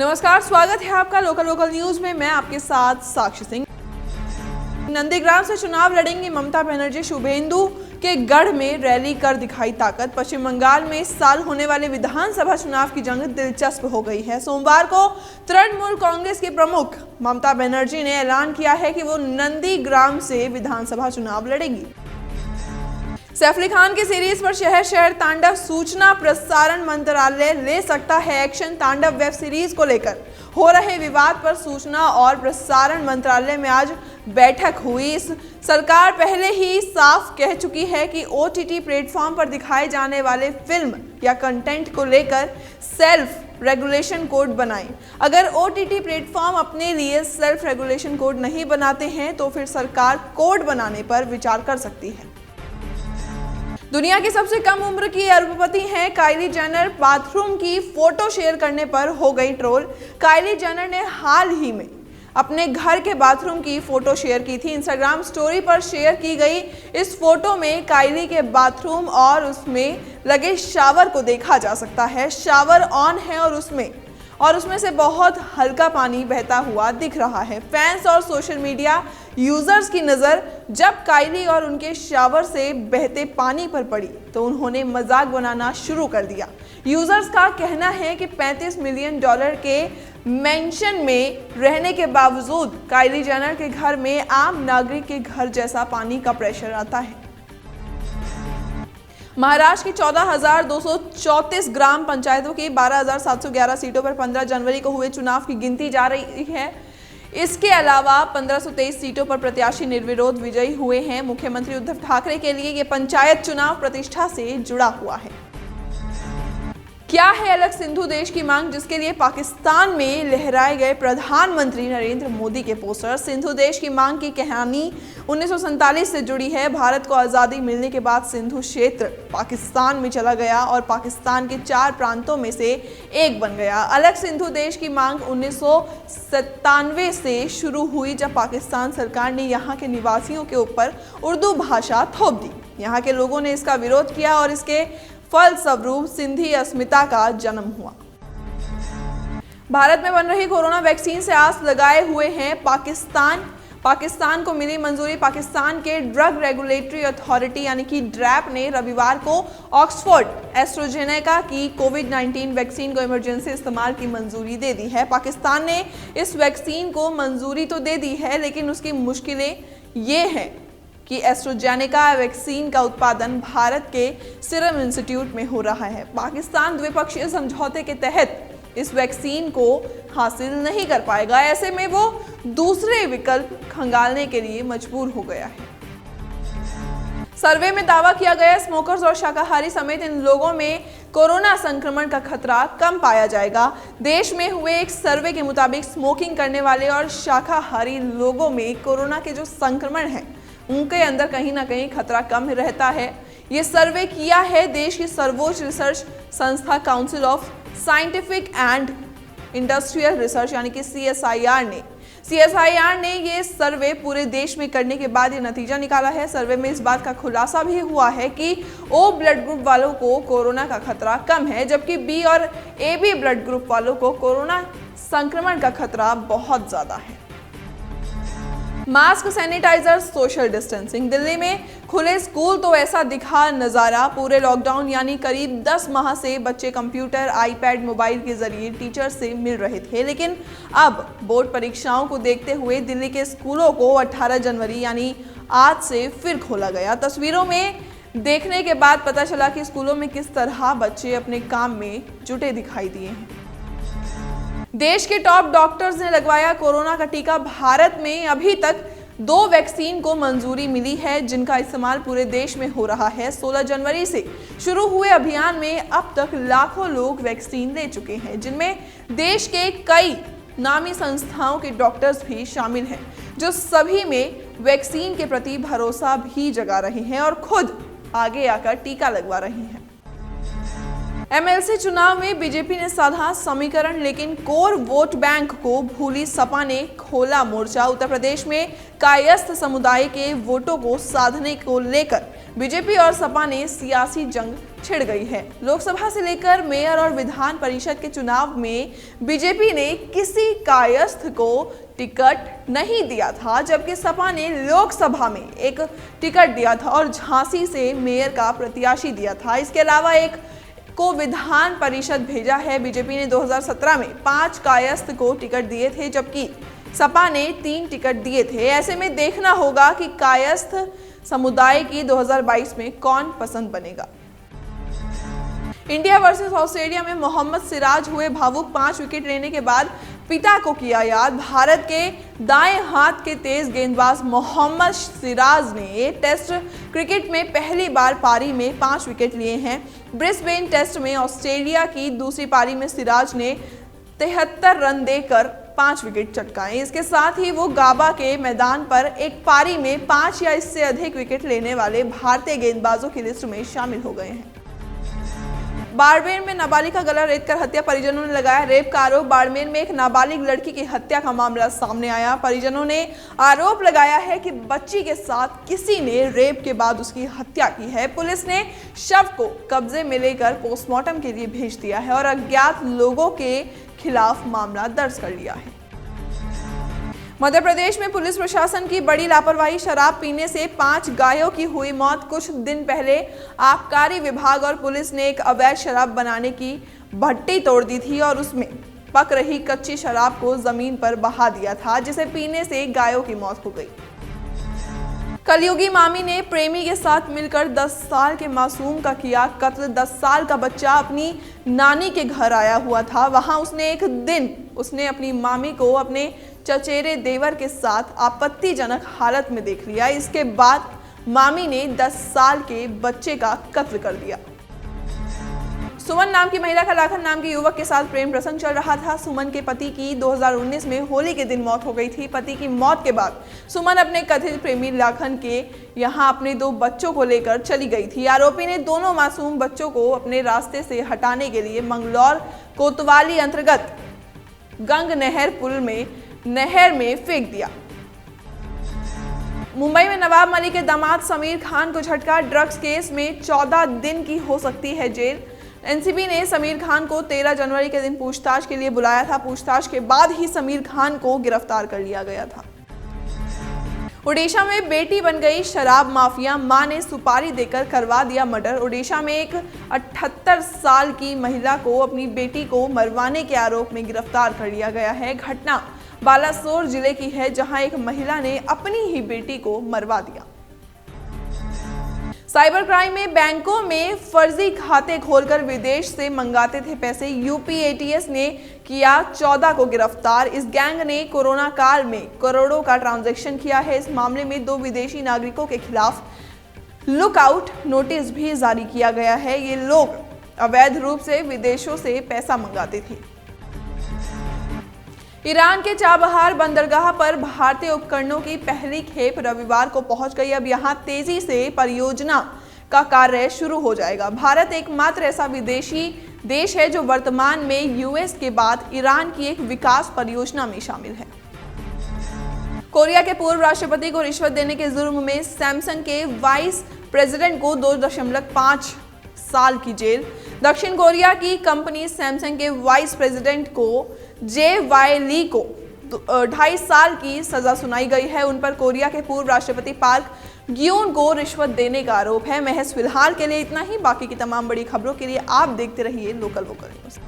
नमस्कार, स्वागत है आपका लोकल न्यूज में। मैं आपके साथ साक्षी सिंह। नंदीग्राम से चुनाव लड़ेंगी ममता बनर्जी। शुभेंदु के गढ़ में रैली कर दिखाई ताकत। पश्चिम बंगाल में इस साल होने वाले विधानसभा चुनाव की जंग दिलचस्प हो गई है। सोमवार को तृणमूल कांग्रेस के प्रमुख ममता बनर्जी ने ऐलान किया है कि वो नंदीग्राम से विधानसभा चुनाव लड़ेंगी। सैफ अली खान की सीरीज पर शहर शहर तांडव। सूचना प्रसारण मंत्रालय ले सकता है एक्शन। तांडव वेब सीरीज को लेकर हो रहे विवाद पर सूचना और प्रसारण मंत्रालय में आज बैठक हुई। सरकार पहले ही साफ कह चुकी है कि OTT प्लेटफॉर्म पर दिखाए जाने वाले फिल्म या कंटेंट को लेकर सेल्फ रेगुलेशन कोड बनाएं। अगर OTT प्लेटफॉर्म अपने लिए सेल्फ रेगुलेशन कोड नहीं बनाते हैं तो फिर सरकार कोड बनाने पर विचार कर सकती है। दुनिया की सबसे कम उम्र की अरबपति हैं काइली जेनर। बाथरूम की फोटो शेयर करने पर हो गई ट्रोल। काइली जेनर ने हाल ही में अपने घर के बाथरूम की फोटो शेयर की थी। इंस्टाग्राम स्टोरी पर शेयर की गई इस फोटो में काइली के बाथरूम और उसमें लगे शावर को देखा जा सकता है। शावर ऑन है और उसमें से बहुत हल्का पानी बहता हुआ दिख रहा है। फैंस और सोशल मीडिया यूजर्स की नज़र जब काइली और उनके शावर से बहते पानी पर पड़ी तो उन्होंने मजाक बनाना शुरू कर दिया। यूजर्स का कहना है कि $35 मिलियन के मेंशन में रहने के बावजूद काइली जेनर के घर में आम नागरिक के घर जैसा पानी का प्रेशर आता है। महाराष्ट्र की 14,234 ग्राम पंचायतों की 12,711 सीटों पर 15 जनवरी को हुए चुनाव की गिनती जा रही है। इसके अलावा 1523 सीटों पर प्रत्याशी निर्विरोध विजयी हुए हैं। मुख्यमंत्री उद्धव ठाकरे के लिए ये पंचायत चुनाव प्रतिष्ठा से जुड़ा हुआ है। क्या है अलग सिंधु देश की मांग, जिसके लिए पाकिस्तान में लहराए गए प्रधानमंत्री नरेंद्र मोदी के पोस्टर। सिंधु देश की मांग की कहानी 1947 से जुड़ी है। भारत को आज़ादी मिलने के बाद सिंधु क्षेत्र पाकिस्तान में चला गया और पाकिस्तान के 4 प्रांतों में से एक बन गया। अलग सिंधु देश की मांग 1997 से शुरू हुई, जब पाकिस्तान सरकार ने यहाँ के निवासियों के ऊपर उर्दू भाषा थोप दी। यहाँ के लोगों ने इसका विरोध किया और इसके फलस्वरूप सिंधी अस्मिता का जन्म हुआ। भारत में बन रही कोरोना वैक्सीन से आस लगाए हुए हैं पाकिस्तान को मिली मंजूरी। पाकिस्तान के ड्रग रेगुलेटरी अथॉरिटी यानी कि ड्रैप ने रविवार को ऑक्सफोर्ड एस्ट्राजेनेका की कोविड-19 वैक्सीन को इमरजेंसी इस्तेमाल की मंजूरी दे दी है। पाकिस्तान ने इस वैक्सीन को मंजूरी तो दे दी है, लेकिन उसकी मुश्किलें ये हैं कि एस्ट्राजेनेका वैक्सीन का उत्पादन भारत के सीरम इंस्टीट्यूट में हो रहा है। पाकिस्तान द्विपक्षीय समझौते के तहत इस वैक्सीन को हासिल नहीं कर पाएगा। ऐसे में वो दूसरे विकल्प खंगालने के लिए मजबूर हो गया है। सर्वे में दावा किया गया स्मोकर्स और शाकाहारी समेत इन लोगों में कोरोना संक्रमण का खतरा कम पाया जाएगा। देश में हुए एक सर्वे के मुताबिक स्मोकिंग करने वाले और शाकाहारी लोगों में कोरोना के जो संक्रमण है उनके अंदर कहीं ना कहीं खतरा कम रहता है। ये सर्वे किया है देश की सर्वोच्च रिसर्च संस्था council of scientific and industrial research यानी कि CSIR ने ये सर्वे पूरे देश में करने के बाद ये नतीजा निकाला है। सर्वे में इस बात का खुलासा भी हुआ है कि O ब्लड ग्रुप वालों को कोरोना का खतरा कम है, जबकि B और AB ब्लड ग्रुप वालों को कोरोना संक्रमण का खतरा बहुत ज्यादा है। Mask, sanitizer, social distancing. Delhi में खुले स्कूल तो ऐसा दिखा नज़ारा। पूरे लॉकडाउन यानी करीब 10 माह से बच्चे कंप्यूटर, आईपैड, मोबाइल के जरिए टीचर से मिल रहे थे, लेकिन अब बोर्ड परीक्षाओं को देखते हुए दिल्ली के स्कूलों को 18 जनवरी यानी आज से फिर खोला गया। तस्वीरों में देखने के बाद पता चला कि स्कूलों में किस तरह बच्चे अपने काम में जुटे दिखाई दिए हैं। देश के टॉप डॉक्टर्स ने लगवाया कोरोना का टीका। भारत में अभी तक 2 वैक्सीन को मंजूरी मिली है, जिनका इस्तेमाल पूरे देश में हो रहा है। 16 जनवरी से शुरू हुए अभियान में अब तक लाखों लोग वैक्सीन ले चुके हैं, जिनमें देश के कई नामी संस्थाओं के डॉक्टर्स भी शामिल हैं, जो सभी में वैक्सीन के प्रति भरोसा भी जगा रहे हैं और खुद आगे आकर टीका लगवा रहे हैं। MLC चुनाव में बीजेपी ने साधा समीकरण, लेकिन कोर वोट बैंक को भूली सपा ने खोला मोर्चा। उत्तर प्रदेश में कायस्थ समुदाय के वोटों को साधने को लेकर बीजेपी और सपा ने सियासी जंग छिड़ गई है। लोकसभा से लेकर मेयर और विधान परिषद के चुनाव में बीजेपी ने किसी कायस्थ को टिकट नहीं दिया था, जबकि सपा ने लोकसभा में एक टिकट दिया था और झांसी से मेयर का प्रत्याशी दिया था। इसके अलावा एक को विधान परिषद भेजा है। बीजेपी ने 2017 में 5 कायस्थ को टिकट दिए थे, जबकि सपा ने 3 टिकट दिए थे। ऐसे में देखना होगा कि कायस्थ समुदाय की 2022 में कौन पसंद बनेगा। इंडिया वर्सेस ऑस्ट्रेलिया में मोहम्मद सिराज हुए भावुक। 5 विकेट लेने के बाद पिता को किया याद। भारत के दाएं हाथ के तेज गेंदबाज मोहम्मद सिराज ने टेस्ट क्रिकेट में पहली बार पारी में 5 विकेट लिए हैं। ब्रिस्बेन टेस्ट में ऑस्ट्रेलिया की दूसरी पारी में सिराज ने 73 रन देकर 5 विकेट चटकाए। इसके साथ ही वो गाबा के मैदान पर एक पारी में 5 या इससे अधिक विकेट लेने वाले भारतीय गेंदबाजों की लिस्ट में शामिल हो गए हैं। बाड़मेर में नाबालिग का गला रेत कर हत्या, परिजनों ने लगाया रेप का आरोप। बाड़मेर में एक नाबालिग लड़की की हत्या का मामला सामने आया। परिजनों ने आरोप लगाया है कि बच्ची के साथ किसी ने रेप के बाद उसकी हत्या की है। पुलिस ने शव को कब्जे में लेकर पोस्टमार्टम के लिए भेज दिया है और अज्ञात लोगों के खिलाफ मामला दर्ज कर लिया है। मध्य प्रदेश में पुलिस प्रशासन की बड़ी लापरवाही। शराब पीने से 5 गायों की हुई मौत। कुछ दिन पहले आबकारी विभाग और पुलिस ने एक अवैध शराब बनाने की भट्टी तोड़ दी थी और उसमें पक रही कच्ची शराब को जमीन पर बहा दिया था, जिसे पीने से गायों की मौत हो गई। कलयुगी मामी ने प्रेमी के साथ मिलकर 10 साल के मासूम का किया कत्ल। 10 साल का बच्चा अपनी नानी के घर आया हुआ था। वहां उसने एक दिन अपनी मामी को अपने चचेरे देवर के साथ आपत्तिजनक हालत में देख लिया। इसके बाद मामी ने 10 साल के बच्चे का कत्ल कर दिया। सुमन नाम की महिला का लाखन नाम के युवक के साथ प्रेम प्रसंग चल रहा था। सुमन के पति की 2019 में होली के दिन मौत हो गई थी। पति की मौत के बाद सुमन अपने कथित प्रेमी लाखन के यहां अपने 2 बच्चों को लेकर चली गई थी। आरोपी ने दोनों मासूम बच्चों को अपने रास्ते से हटाने के लिए मंगलौर कोतवाली अंतर्गत गंग नहर पुल में नहर में फेंक दिया। मुंबई में नवाब मलिक के दामाद समीर खान को झटका। ड्रग्स केस में 14 दिन की हो सकती है जेल। एनसीबी ने समीर खान को 13 जनवरी के दिन पूछताछ के लिए बुलाया था। पूछताछ के बाद ही समीर खान को गिरफ्तार कर लिया गया था। ओडिशा में बेटी बन गई शराब माफिया। मां ने सुपारी देकर करवा दिया मर्डर। ओडिशा में एक 78 साल की महिला को अपनी बेटी को मरवाने के आरोप में गिरफ्तार कर लिया गया है। घटना बालासोर जिले की है, जहां एक महिला ने अपनी ही बेटी को मरवा दिया। साइबर क्राइम में बैंकों में फर्जी खाते खोलकर विदेश से मंगाते थे पैसे। यूपी एटीएस ने किया 14 को गिरफ्तार। इस गैंग ने कोरोना काल में करोड़ों का ट्रांजैक्शन किया है। इस मामले में 2 विदेशी नागरिकों के खिलाफ लुकआउट नोटिस भी जारी किया गया है। ये लोग अवैध रूप से विदेशों से पैसा मंगाते थे। ईरान के चाबहार बंदरगाह पर भारतीय उपकरणों की पहली खेप रविवार को पहुंच गई। अब यहां तेजी से परियोजना का कार्य शुरू हो जाएगा। भारत एकमात्र ऐसा विदेशी देश है जो वर्तमान में यूएस के बाद ईरान की एक विकास परियोजना में शामिल है। कोरिया के पूर्व राष्ट्रपति को रिश्वत देने के जुर्म में सैमसंग के वाइस प्रेसिडेंट को 2.5 साल की जेल। दक्षिण कोरिया की कंपनी सैमसंग के वाइस प्रेसिडेंट को जे.वाई. ली को 2.5 साल की सजा सुनाई गई है। उन पर कोरिया के पूर्व राष्ट्रपति पार्क ग्यून को रिश्वत देने का आरोप है। महज फिलहाल के लिए इतना ही। बाकी की तमाम बड़ी खबरों के लिए आप देखते रहिए लोकल वोकल न्यूज।